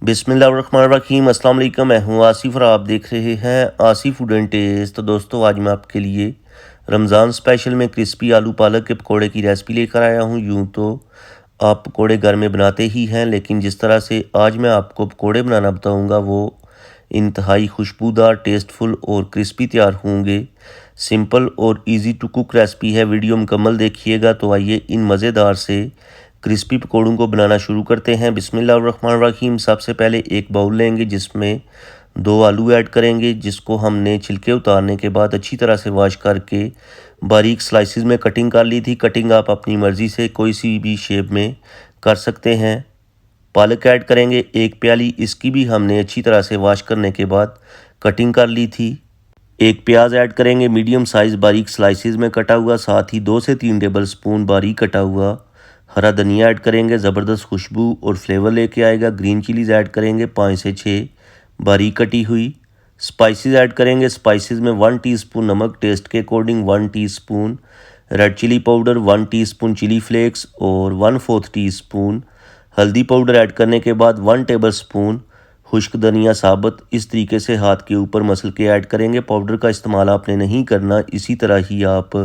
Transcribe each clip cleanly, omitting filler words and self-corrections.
बिस्मिल्लाहिर्रहमानिर्रहीम। अस्सलाम वालेकुम। मैं हूँ आसिफ और आप देख रहे हैं आसिफ फूड एंड टेस्ट। तो दोस्तों, आज मैं आपके लिए रमज़ान स्पेशल में क्रिस्पी आलू पालक के पकोड़े की रेसिपी लेकर आया हूँ। यूँ तो आप पकोड़े घर में बनाते ही हैं, लेकिन जिस तरह से आज मैं आपको पकोड़े बनाना बताऊँगा वो इंतहाई खुशबूदार, टेस्टफुल और क्रिस्पी तैयार होंगे। सिंपल और इजी टू कुक रेसिपी है, वीडियो मुकम्मल देखिएगा। तो आइए इन मज़ेदार से क्रिस्पी पकौड़ों को बनाना शुरू करते हैं। बिस्मिल्लाहिर्रहमानिर्रहीम। सबसे पहले एक बाउल लेंगे जिसमें 2 आलू ऐड करेंगे, जिसको हमने छिलके उतारने के बाद अच्छी तरह से वॉश करके बारीक स्लाइसिस में कटिंग कर ली थी। कटिंग आप अपनी मर्ज़ी से कोई सी भी शेप में कर सकते हैं। पालक ऐड करेंगे 1 प्याली, इसकी भी हमने अच्छी तरह से वॉश करने के बाद कटिंग कर ली थी। 1 प्याज ऐड करेंगे मीडियम साइज़ बारीक स्लाइसिस में कटा हुआ, साथ ही 2 से 3 टेबल स्पून बारीक कटा हुआ हरा धनिया ऐड करेंगे, ज़बरदस्त खुशबू और फ्लेवर लेके आएगा। ग्रीन चिलीज़ ऐड करेंगे 5 से 6 बारीक कटी हुई। स्पाइसेस ऐड करेंगे, स्पाइसेस में 1 टीस्पून नमक टेस्ट के according, 1 teaspoon red chilli powder, 1 teaspoon chilli flakes और 1/4 टीस्पून हल्दी पाउडर ऐड करने के बाद 1 टेबल स्पून खुश्क धनिया साबुत इस तरीके से हाथ के ऊपर मसल के ऐड करेंगे। पाउडर का इस्तेमाल आपने नहीं करना, इसी तरह ही आप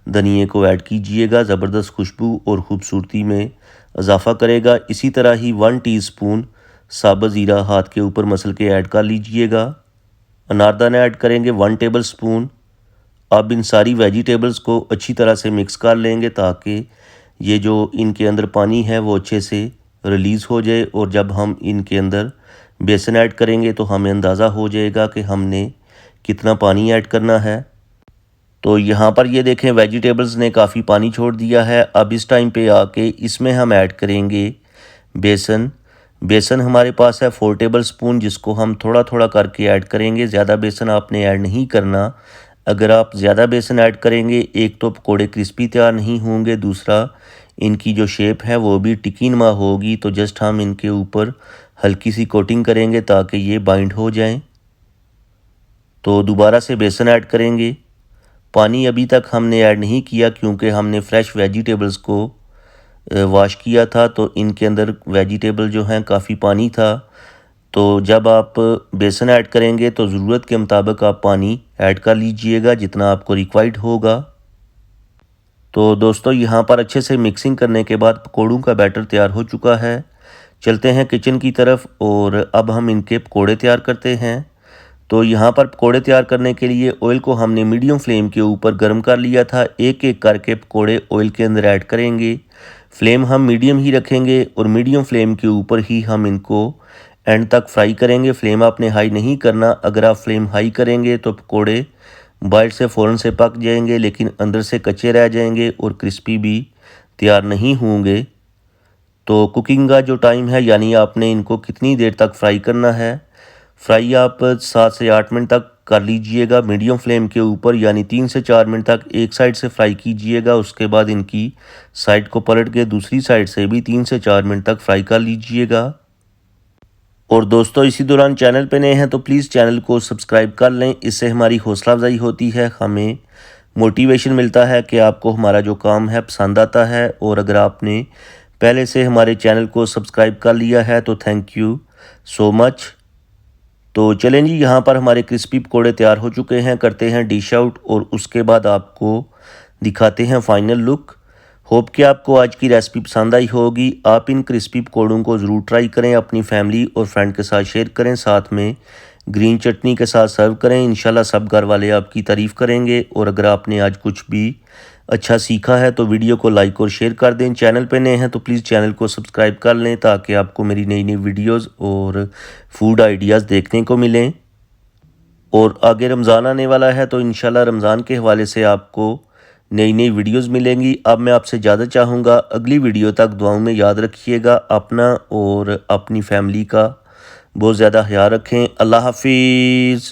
धनिए को ऐड कीजिएगा, ज़बरदस्त खुशबू और ख़ूबसूरती में इजाफ़ा करेगा। इसी तरह ही 1 टीस्पून साबुत ज़ीरा हाथ के ऊपर मसल के ऐड कर लीजिएगा। अनारदाना ऐड करेंगे 1 टेबल स्पून। अब इन सारी वेजिटेबल्स को अच्छी तरह से मिक्स कर लेंगे ताकि ये जो इनके अंदर पानी है वो अच्छे से रिलीज़ हो जाए, और जब हम इनके अंदर बेसन ऐड करेंगे तो हमें अंदाज़ा हो जाएगा कि हमने कितना पानी ऐड करना है। तो यहाँ पर ये देखें, वेजिटेबल्स ने काफ़ी पानी छोड़ दिया है। अब इस टाइम पे आके इसमें हम ऐड करेंगे बेसन। बेसन हमारे पास है 4 टेबल स्पून, जिसको हम थोड़ा थोड़ा करके ऐड करेंगे। ज़्यादा बेसन आपने ऐड नहीं करना। अगर आप ज़्यादा बेसन ऐड करेंगे, एक तो पकौड़े क्रिस्पी तैयार नहीं होंगे, दूसरा इनकी जो शेप है वो भी टिक्की नुमा होगी। तो जस्ट हम इनके ऊपर हल्की सी कोटिंग करेंगे ताकि ये बाइंड हो जाएं। तो दोबारा से बेसन ऐड करेंगे। पानी अभी तक हमने ऐड नहीं किया क्योंकि हमने फ्रेश वेजिटेबल्स को वॉश किया था, तो इनके अंदर वेजिटेबल जो हैं काफ़ी पानी था। तो जब आप बेसन ऐड करेंगे तो ज़रूरत के मुताबिक आप पानी ऐड कर लीजिएगा जितना आपको रिक्वायर्ड होगा। तो दोस्तों, यहाँ पर अच्छे से मिक्सिंग करने के बाद पकौड़ों का बैटर तैयार हो चुका है। चलते हैं किचन की तरफ और अब हम इनके पकौड़े तैयार करते हैं। तो यहाँ पर पकौड़े तैयार करने के लिए ऑयल को हमने मीडियम फ्लेम के ऊपर गर्म कर लिया था। एक एक करके पकौड़े ऑयल के अंदर ऐड करेंगे। फ्लेम हम मीडियम ही रखेंगे और मीडियम फ्लेम के ऊपर ही हम इनको एंड तक फ्राई करेंगे। फ्लेम आपने हाई नहीं करना। अगर आप फ्लेम हाई करेंगे तो पकौड़े बाहर से फ़ौरन से पक जाएंगे, लेकिन अंदर से कच्चे रह जाएंगे और क्रिस्पी भी तैयार नहीं होंगे। तो कुकिंग का जो टाइम है, यानी आपने इनको कितनी देर तक फ्राई करना है, फ्राई आप 7 से 8 मिनट तक कर लीजिएगा मीडियम फ्लेम के ऊपर, यानी 3 से 4 मिनट तक एक साइड से फ्राई कीजिएगा। उसके बाद इनकी साइड को पलट के दूसरी साइड से भी 3 से 4 मिनट तक फ्राई कर लीजिएगा। और दोस्तों, इसी दौरान चैनल पे नए हैं तो प्लीज़ चैनल को सब्सक्राइब कर लें, इससे हमारी हौसला अफजाई होती है, हमें मोटिवेशन मिलता है कि आपको हमारा जो काम है पसंद आता है। और अगर आपने पहले से हमारे चैनल को सब्सक्राइब कर लिया है तो थैंक यू सो मच। तो चलें जी, यहाँ पर हमारे क्रिस्पी पकौड़े तैयार हो चुके हैं। करते हैं डिश आउट और उसके बाद आपको दिखाते हैं फाइनल लुक। होप कि आपको आज की रेसिपी पसंद आई होगी। आप इन क्रिस्पी पकौड़ों को ज़रूर ट्राई करें, अपनी फैमिली और फ्रेंड के साथ शेयर करें, साथ में ग्रीन चटनी के साथ सर्व करें। इंशाल्लाह सब घर वाले आपकी तारीफ़ करेंगे। और अगर आपने आज कुछ भी अच्छा सीखा है तो वीडियो को लाइक और शेयर कर दें। चैनल पे नए हैं तो प्लीज़ चैनल को सब्सक्राइब कर लें ताकि आपको मेरी नई नई वीडियोज़ और फूड आइडियाज़ देखने को मिलें। और आगे रमज़ान आने वाला है तो इंशाल्लाह रमज़ान के हवाले से आपको नई नई वीडियोस मिलेंगी। अब मैं आपसे ज़्यादा चाहूँगा अगली वीडियो तक दुआओं में याद रखिएगा। अपना और अपनी फैमिली का बहुत ज़्यादा ख्याल रखें। अल्लाह हाफिज़।